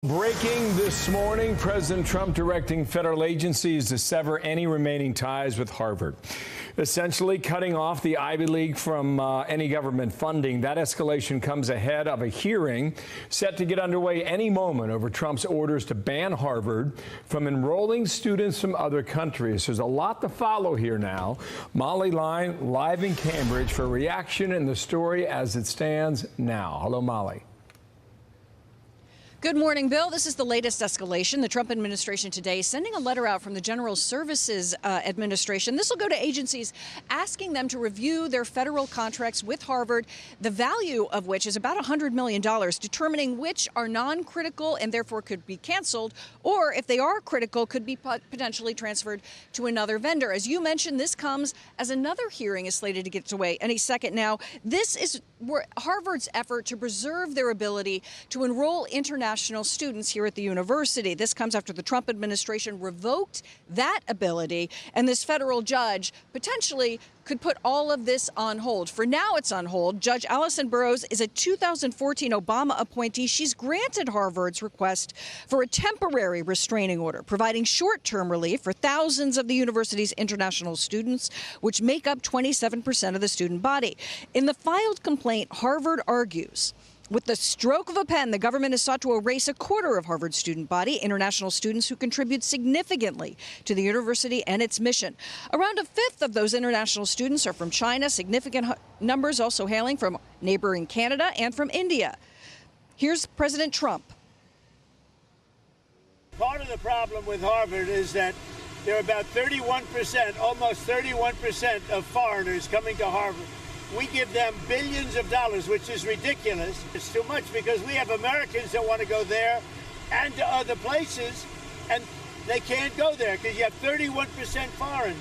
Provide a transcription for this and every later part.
Breaking this morning, President Trump directing federal agencies to sever any remaining ties with Harvard, essentially cutting off the Ivy League from any government funding. That escalation comes ahead of a hearing set to get underway any moment over Trump's orders to ban Harvard from enrolling students from other countries. There's a lot to follow here now. Molly Line live in Cambridge for reaction in the story as it stands now. Hello, Molly. Good morning, Bill. This is the latest escalation. The Trump administration today is sending a letter out from the General Services Administration. This will go to agencies asking them to review their federal contracts with Harvard, the value of which is about $100 million, determining which are non-critical and therefore could be canceled, or if they are critical, could be potentially transferred to another vendor. As you mentioned, this comes as another hearing is slated to get away any second now. This is Harvard's effort to preserve their ability to enroll international students here at the university. This comes after the Trump administration revoked that ability, and this federal judge potentially could put all of this on hold. For now, it's on hold. Judge Allison Burroughs is a 2014 Obama appointee. She's granted Harvard's request for a temporary restraining order, providing short-term relief for thousands of the university's international students, which make up 27% of the student body. In the filed complaint, Harvard argues with the stroke of a pen, the government has sought to erase a quarter of Harvard's student body, international students who contribute significantly to the university and its mission. Around a fifth of those international students are from China, significant numbers also hailing from neighboring Canada and from India. Here's President Trump. Part of the problem with Harvard is that there are about 31%, almost 31% of foreigners coming to Harvard. We give them billions of dollars, which is ridiculous. It's too much because we have Americans that want to go there and to other places, and they can't go there because you have 31% foreign.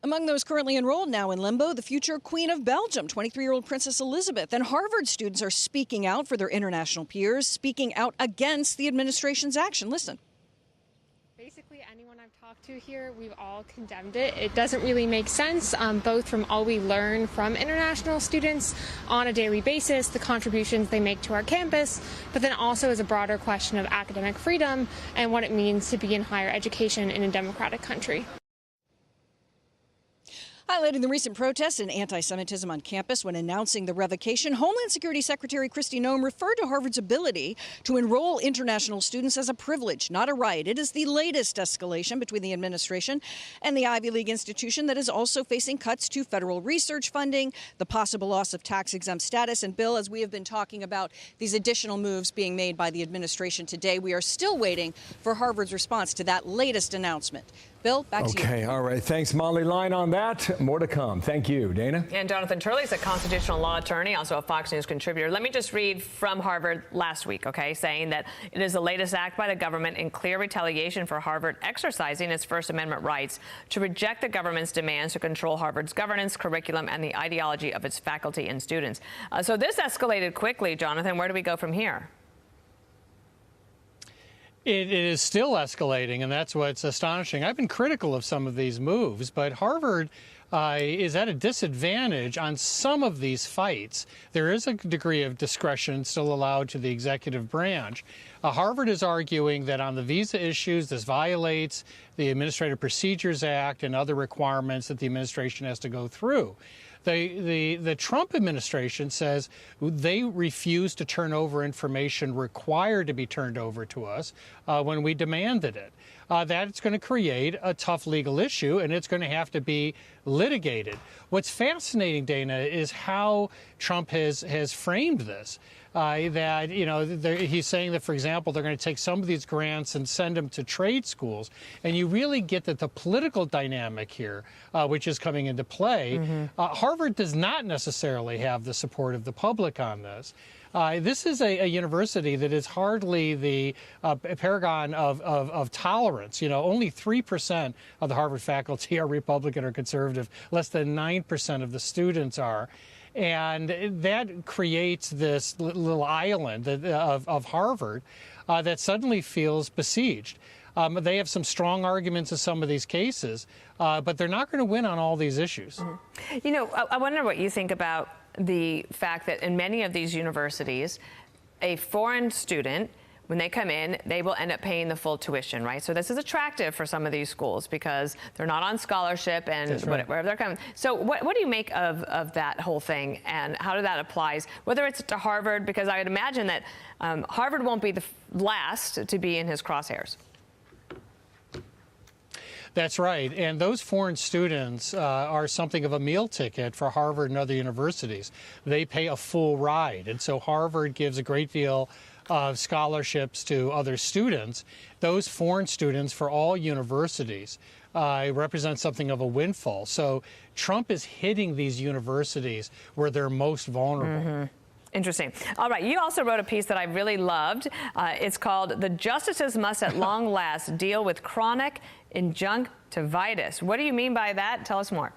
Among those currently enrolled now in limbo, the future Queen of Belgium, 23-year-old Princess Elizabeth. And Harvard students are speaking out for their international peers, speaking out against the administration's action. Listen. Basically, anyone I've talked to here, we've all condemned it. It doesn't really make sense, both from all we learn from international students on a daily basis, the contributions they make to our campus, but then also as a broader question of academic freedom and what it means to be in higher education in a democratic country. Highlighting the recent protests and anti-Semitism on campus when announcing the revocation, Homeland Security Secretary Kristi Noem referred to Harvard's ability to enroll international students as a privilege, not a right. It is the latest escalation between the administration and the Ivy League institution that is also facing cuts to federal research funding, the possible loss of tax-exempt status. And, Bill, as we have been talking about these additional moves being made by the administration today, we are still waiting for Harvard's response to that latest announcement. Bill, back to you. Okay, all right. Thanks, Molly Line, on that. More to come. Thank you, Dana. And Jonathan Turley is a constitutional law attorney, also a Fox News contributor. Let me just read from Harvard last week, okay, saying that it is the latest act by the government in clear retaliation for Harvard exercising its First Amendment rights to reject the government's demands to control Harvard's governance, curriculum, and the ideology of its faculty and students. So this escalated quickly, Jonathan. Where do we go from here? It is still escalating, and that's what's astonishing. I've been critical of some of these moves, but Harvard is at a disadvantage on some of these fights. There is a degree of discretion still allowed to the executive branch. Harvard is arguing that on the visa issues, this violates the Administrative Procedures Act and other requirements that the administration has to go through. The Trump administration says they refuse to turn over information required to be turned over to us when we demanded it. That's going to create a tough legal issue, and it's going to have to be litigated. What's fascinating, Dana, is how Trump has framed this. That, you know, he's saying that, for example, they're going to take some of these grants and send them to trade schools. And you really get that the political dynamic here, which is coming into play. Harvard does not necessarily have the support of the public on this. This is a university that is hardly the paragon of tolerance. You know, only 3% of the Harvard faculty are Republican or conservative. Less than 9% of the students are. And that creates this little island of Harvard that suddenly feels besieged. They have some strong arguments in some of these cases, but they're not going to win on all these issues. You know, I wonder what you think about the fact that in many of these universities, a foreign student, when they come in, they will end up paying the full tuition, right? So this is attractive for some of these schools because they're not on scholarship and wherever they're coming. So what do you make of that whole thing, and how that applies, whether it's to Harvard, because I would imagine that Harvard won't be the last to be in his crosshairs. That's right. And those foreign students are something of a meal ticket for Harvard and other universities. They pay a full ride. And so Harvard gives a great deal of scholarships to other students. Those foreign students for all universities represent something of a windfall. So Trump is hitting these universities where they're most vulnerable. Mm-hmm. Interesting. All right. You also wrote a piece that I really loved. It's called "The Justices Must at Long Last Deal with Chronic Conjunctivitis." What do you mean by that? Tell us more.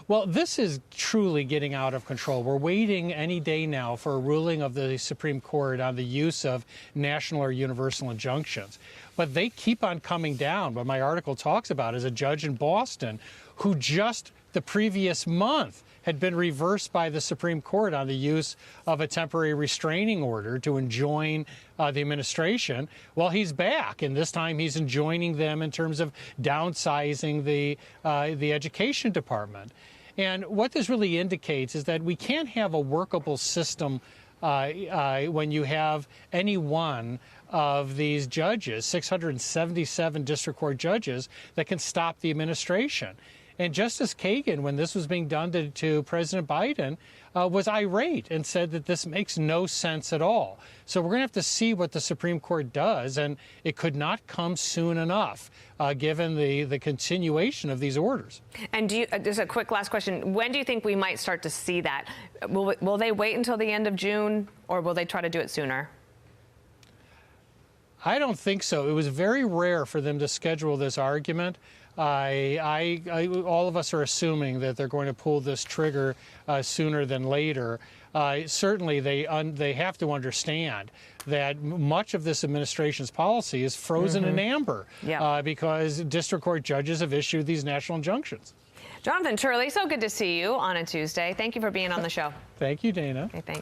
Well, this is truly getting out of control. We're waiting any day now for a ruling of the Supreme Court on the use of national or universal injunctions. But they keep on coming down. What my article talks about is a judge in Boston who just the previous month had been reversed by the Supreme Court on the use of a temporary restraining order to enjoin the administration. Well, he's back, and this time he's enjoining them in terms of downsizing the education department. And what this really indicates is that we can't have a workable system when you have any one of these judges, 677 district court judges, that can stop the administration. And Justice Kagan, when this was being done to President Biden, was irate and said that this makes no sense at all. So we're going to have to see what the Supreme Court does, and it could not come soon enough, given the continuation of these orders. And just a quick last question. When do you think we might start to see that? Will they wait until the end of June, or will they try to do it sooner? I don't think so. It was very rare for them to schedule this argument. All of us are assuming that they're going to pull this trigger sooner than later. Certainly, they have to understand that much of this administration's policy is frozen in amber because district court judges have issued these national injunctions. Jonathan Turley, so good to see you on a Tuesday. Thank you for being on the show. Thank you, Dana. Okay, thanks.